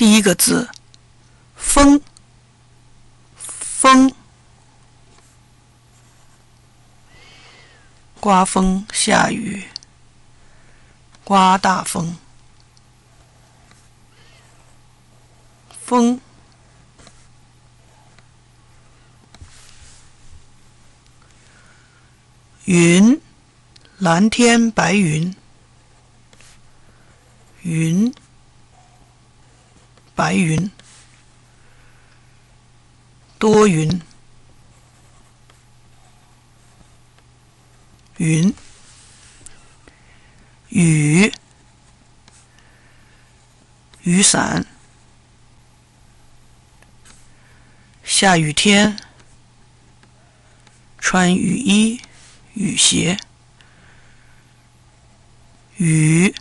第一个字风，风，刮风下雨，刮大风，风。云，蓝天白云，云，白云，多云，云，雨，雨伞，下雨天，穿雨衣、雨鞋，雨，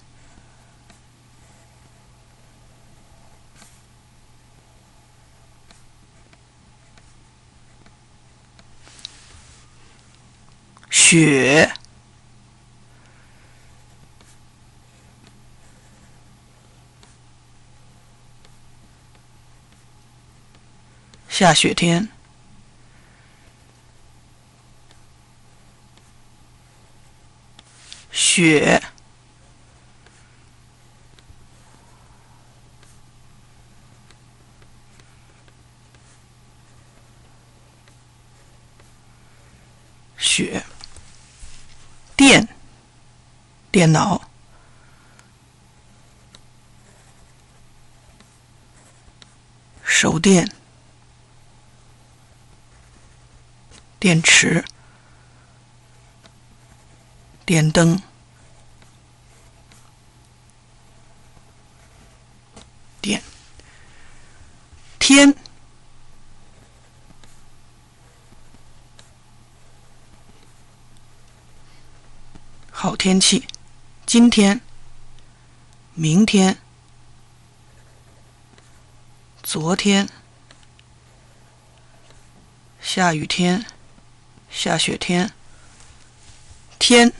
雪，下雪天，雪，雪，电，电脑，手电，电池，电灯，电，天，好天气，今天，明天，昨天，下雨天，下雪天，天。